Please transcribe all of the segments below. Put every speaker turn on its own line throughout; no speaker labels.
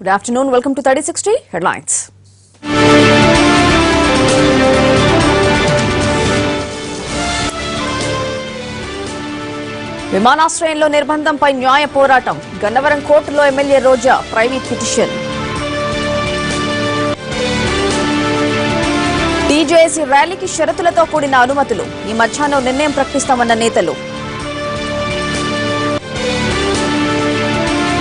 Good afternoon. Welcome to 3060 Headlines. విమానాశ్రయంలో నిర్బంధంపై న్యాయ పోరాటం. గన్నవరం కోర్టులో ఎమ్మెల్యే రోజా ప్రైవేట్ పిటిషన్. టీజేఏసీ ర్యాలీకి షరతులతో కూడిన అనుమతులు. ఈ మధ్యాహ్నం నిర్ణయం ప్రకటిస్తామన్న నేతలు.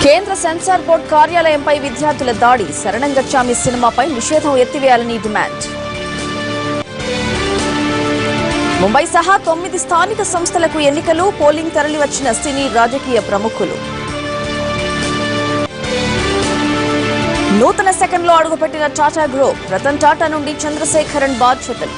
కేంద్ర సెన్సార్ బోర్డు కార్యాలయంపై విద్యార్థుల దాడి. శరణం గచ్చామి సినిమాపై నిషేధం ఎత్తివేయాలని డిమాండ్. ముంబై సహా 9 స్థానిక సంస్థలకు ఎన్నికలు. పోలింగ్ తరలివచ్చిన సినీ రాజకీయ ప్రముఖులు. నూతన సెకండ్లో అడుగుపెట్టిన టాటా గ్రూప్. రతన్ టాటా నుండి చంద్రశేఖరన్ బాధ్యతలు.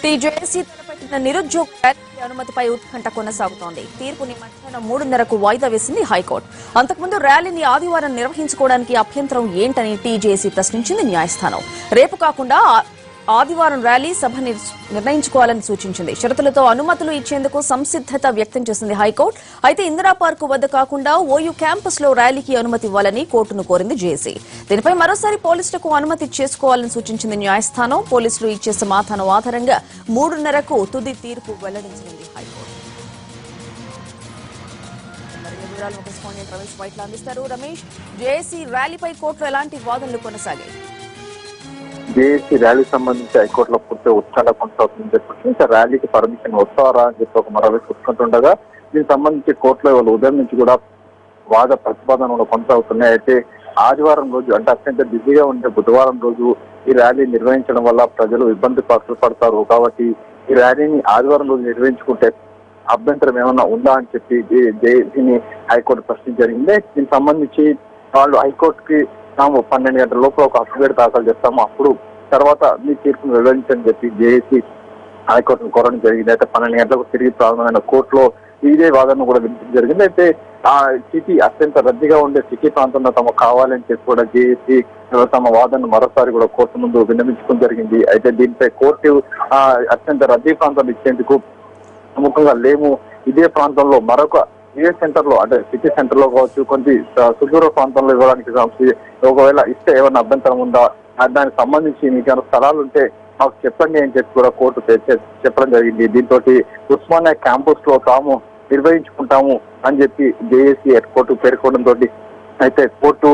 టీజేఏసీ తలపెట్టిన నిరుద్యోగ ర్యాలీకి అనుమతిపై ఉత్కంఠ కొనసాగుతోంది. తీర్పుని మధ్యాహ్నం 3:30కు వాయిదా వేసింది హైకోర్టు. అంతకుముందు ర్యాలీని ఆదివారం నిర్వహించుకోవడానికి అభ్యంతరం ఏంటని టీజేఏసీ ప్రశ్నించింది న్యాయస్థానం. రేపు కాకుండా ఆదివారం ర్యాలీ సభ నిర్ణయించుకోవాలని సూచించింది. షరతులతో అనుమతులు ఇచ్చేందుకు సంసిద్ధత వ్యక్తం చేసింది హైకోర్టు. అయితే ఇందిరా పార్కు వద్ద కాకుండా ఓయూ క్యాంపస్ లో ర్యాలీకి అనుమతి ఇవ్వాలని కోర్టును కోరింది జేఏసీ. దీనిపై మరోసారి పోలీసులకు అనుమతి చేసుకోవాలని సూచించింది న్యాయస్థానం. పోలీసులు ఇచ్చే సమాధానం ఆధారంగా 3:30కు తుది తీర్పు వెల్లడించింది హైకోర్టు. రమేష్ వైట్ల అందిస్తారు. రమేష్, జేఏసీ ర్యాలీపై కోర్టులో ఎలాంటి వాదనలు కొనసాగాయి?
జేఏసీ ర్యాలీకి సంబంధించి హైకోర్టులో పూర్తి ఉత్కంఠ కొనసాగుతుందని చెప్పి ఇంకా ర్యాలీకి పర్మిషన్ వస్తారా అని చెప్పి ఒక మరోవైపు చూసుకుంటుండగా దీనికి సంబంధించి కోర్టులో ఇవాళ ఉదయం నుంచి కూడా వాద ప్రతిపాదనలు కొనసాగుతున్నాయి. అయితే ఆదివారం రోజు అంటే అత్యంత బిజీగా ఉండే బుధవారం రోజు ఈ ర్యాలీ నిర్వహించడం వల్ల ప్రజలు ఇబ్బంది పడతారు కాబట్టి ఈ ర్యాలీని ఆదివారం రోజు నిర్వహించుకుంటే అభ్యంతరం ఏమన్నా ఉందా అని చెప్పి జేఏసీని హైకోర్టు ప్రశ్నించడం జరిగింది. దీనికి సంబంధించి వాళ్ళు హైకోర్టుకి 12 గంటల లోపల ఒక అఫిడవిట్ దాఖలు చేస్తాము, అప్పుడు తర్వాత మీ తీర్పును వెల్లడించని చెప్పి జేఏసీ హైకోర్టును కోరడం జరిగింది. అయితే 12 గంటలకు తిరిగి ప్రారంభమైన కోర్టులో ఇదే వాదనను కూడా వినిపించడం జరిగింది. అయితే ఆ సిటీ అత్యంత రద్దీగా ఉండే సిటీ ప్రాంతంలో తమకు కావాలని చెప్పి కూడా జేఏసీ తమ వాదనను మరోసారి కూడా కోర్టు ముందు విన్నవించుకోవడం జరిగింది. అయితే దీనిపై కోర్టు అత్యంత రద్దీ ప్రాంతాలు ఇచ్చేందుకు ప్రముఖంగా లేము, ఇదే ప్రాంతంలో మరొక ఇదే సెంటర్ లో అంటే సిటీ సెంటర్ లో కావచ్చు కొంచెం సుదూర ప్రాంతంలో ఇవ్వడానికి ఒకవేళ ఇస్తే ఏమైనా అభ్యంతరం ఉందా, దానికి సంబంధించి మీకు ఏమైనా స్థలాలు ఉంటే మాకు చెప్పండి అని చెప్పి కూడా కోర్టు చెప్పడం జరిగింది. దీంతో ఉస్మానియా క్యాంపస్ లో తాము నిర్వహించుకుంటాము అని చెప్పి జేఏసీ కోర్టు పేర్కొనడంతో అయితే కోర్టు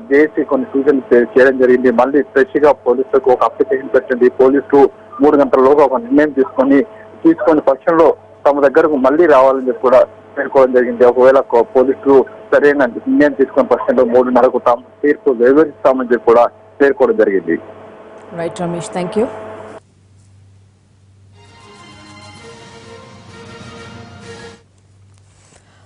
జేఏసీ కొన్ని సూచనలు చేయడం జరిగింది. మళ్ళీ ఫ్రెష్ గా పోలీసులకు ఒక అప్లికేషన్ పెట్టింది. పోలీసులు 3 గంటలలోగా ఒక నిర్ణయం తీసుకొని పక్షంలో తమ దగ్గరకు మళ్ళీ రావాలని చెప్పి కూడా పేర్కోవడం జరిగింది. ఒకవేళ పోలీసులు సరైన నిర్ణయం తీసుకున్న పక్షంలో 3:30కు తాము తీర్పు వివరిస్తామని చెప్పి కూడా పేర్కోవడం జరిగింది.
Right Ramesh, thank you.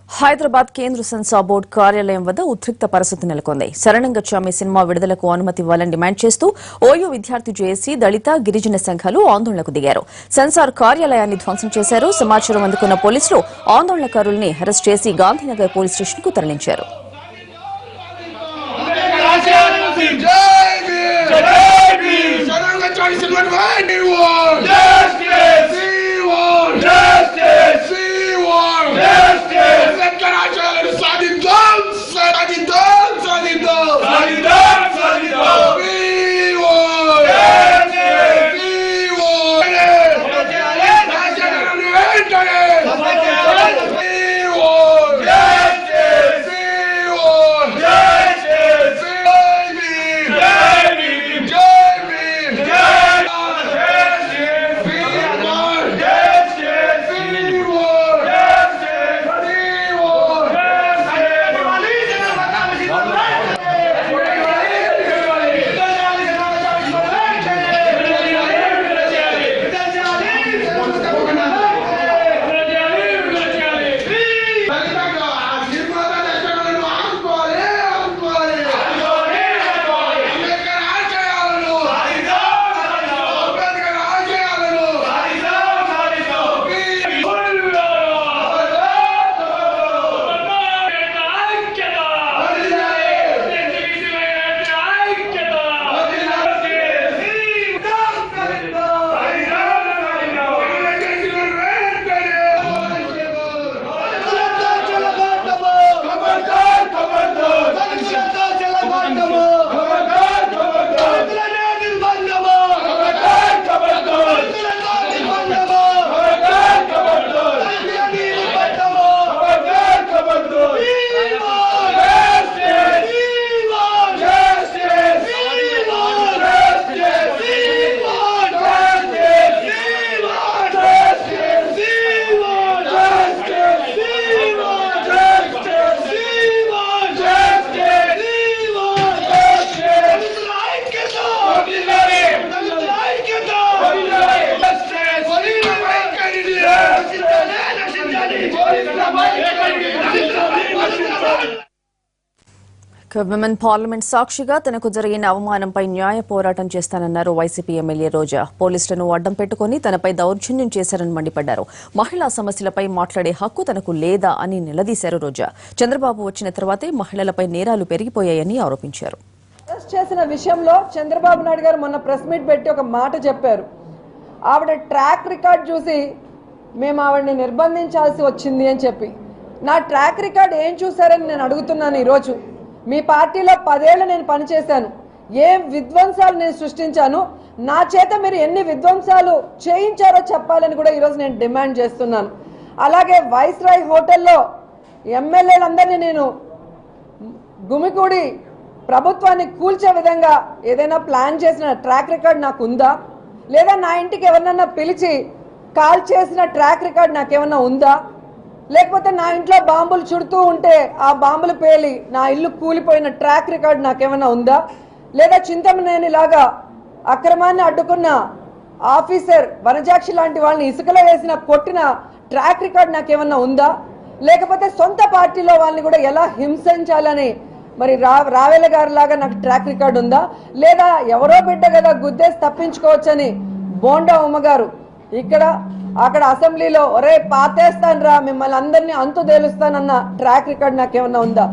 Hyderabad కేంద్ర సెన్సార్ బోర్డు కార్యాలయం వద్ద ఉద్రిక్త పరిస్థితి నెలకొంది. శరణం గచ్చామి సినిమా విడుదలకు అనుమతి ఇవ్వాలని డిమాండ్ చేస్తూ ఓయూ విద్యార్థి జేఏసీ, దళిత, గిరిజన సంఘాలు ఆందోళనకు దిగారు. సెన్సార్ కార్యాలయాన్ని ధ్వంసం చేశారు. సమాచారం అందుకున్న పోలీసులు ఆందోళనకారుల్ని అరెస్ట్ చేసి గాంధీనగర్ పోలీస్ స్టేషన్ కు తరలించారు. విమెన్ పార్లమెంట్ సాక్షిగా తనకు జరిగిన అవమానంపై న్యాయ పోరాటం చేస్తానన్నారు వైసీపీ ఎమ్మెల్యే రోజా. పోలీసులను అడ్డం పెట్టుకుని తనపై దౌర్జన్యం చేశారని మండిపడ్డారు. మహిళా సమస్యలపై మాట్లాడే హక్కు తనకు లేదా అని నిలదీశారు రోజా. చంద్రబాబు వచ్చిన తర్వాతే మహిళలపై నేరాలు పెరిగిపోయాయని ఆరోపించారు.
అరెస్ట్ చేసిన విషయంలో చంద్రబాబు నాయుడు గారు మొన్న ప్రెస్ మీట్ పెట్టి ఒక మాట చెప్పారు. ఆవిడ ట్రాక్ రికార్డ్ చూసి మేము ఆవిడని నిర్బంధించాల్సి వచ్చింది అని చెప్పి. నా ట్రాక్ రికార్డ్ ఏం చూశారని నేను అడుగుతున్నాను. ఈరోజు మీ పార్టీలో 10 ఏళ్ళు నేను పనిచేశాను. ఏం విధ్వంసాలు నేను సృష్టించాను, నా చేత మీరు ఎన్ని విధ్వంసాలు చేయించారో చెప్పాలని కూడా ఈరోజు నేను డిమాండ్ చేస్తున్నాను. అలాగే వైస్రాయ్ హోటల్లో ఎమ్మెల్యేలందరినీ నేను గుమికూడి ప్రభుత్వాన్ని కూల్చే విధంగా ఏదైనా ప్లాన్ చేసిన ట్రాక్ రికార్డ్ నాకు ఉందా, లేదా నా ఇంటికి ఎవరినన్నా పిలిచి కాల్ చేసిన ట్రాక్ రికార్డ్ నాకేమన్నా ఉందా, లేకపోతే నా ఇంట్లో బాంబులు చుడుతూ ఉంటే ఆ బాంబులు పేలి నా ఇల్లు కూలిపోయిన ట్రాక్ రికార్డ్ నాకేమన్నా ఉందా, లేదా చింతమనేని లాగా అక్రమాన్ని అడ్డుకున్న ఆఫీసర్ వనజాక్షి లాంటి వాళ్ళని ఇసుకలో వేసిన కొట్టిన ట్రాక్ రికార్డ్ నాకేమన్నా ఉందా, లేకపోతే సొంత పార్టీలో వాళ్ళని కూడా ఎలా హింసించాలని మరి రావేల గారి లాగా నాకు ట్రాక్ రికార్డ్ ఉందా, లేదా ఎవరో బిడ్డ కదా గుద్దేసి తప్పించుకోవచ్చని బోండా ఉమ్మగారు ఇక్కడ అక్కడ అసెంబ్లీలో ఒరే పాతేస్తాను రా మిమ్మల్ని అందరినీ అంతు తేలుస్తానన్న ట్రాక్ రికార్డ్ నాకేమన్నా ఉందా?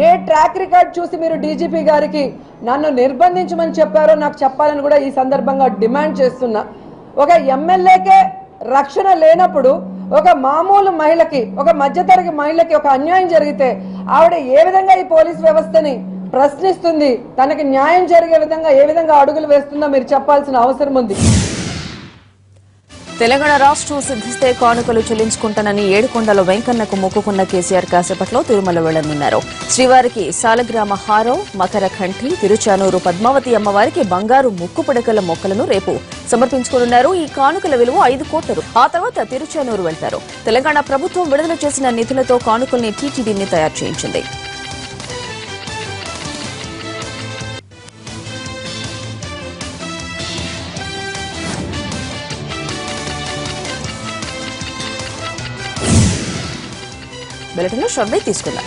ఏ ట్రాక్ రికార్డ్ చూసి మీరు డీజీపీ గారికి నన్ను నిర్బంధించమని చెప్పారో నాకు చెప్పాలని కూడా ఈ సందర్భంగా డిమాండ్ చేస్తున్నా. ఒక ఎమ్మెల్యేకే రక్షణ లేనప్పుడు ఒక మామూలు మహిళకి, ఒక మధ్యతరగతి మహిళకి ఒక అన్యాయం జరిగితే ఆవిడ ఏ విధంగా ఈ పోలీస్ వ్యవస్థని ప్రశ్నిస్తుంది, తనకి న్యాయం జరిగే విధంగా ఏ విధంగా అడుగులు వేస్తుందో మీరు చెప్పాల్సిన అవసరం ఉంది.
తెలంగాణ రాష్ట్రం సిద్ధిస్తే కానుకలు చెల్లించుకుంటానని ఏడుకొండలో వెంకన్నకు మొక్కుకున్న కేసీఆర్ కాసేపట్లో తిరుమల వెళ్లనున్నారు. శ్రీవారికి సాలగ్రామ హారం, మకర కంఠి, తిరుచానూరు పద్మావతి అమ్మవారికి బంగారు ముక్కు పిడకల మొక్కలను రేపు సమర్పించుకోనున్నారు. ఈ కానుకల విలువ 5 కోట్ల. ఆ తర్వాత తిరుచానూరు వెళ్తారు. తెలంగాణ ప్రభుత్వం విడుదల చేసిన నిధులతో కానుకల్ని టీటీడీని తయారు చేయించింది. బులెటిన్లో షార్ట్ బ్రేక్ తీసుకుందాం.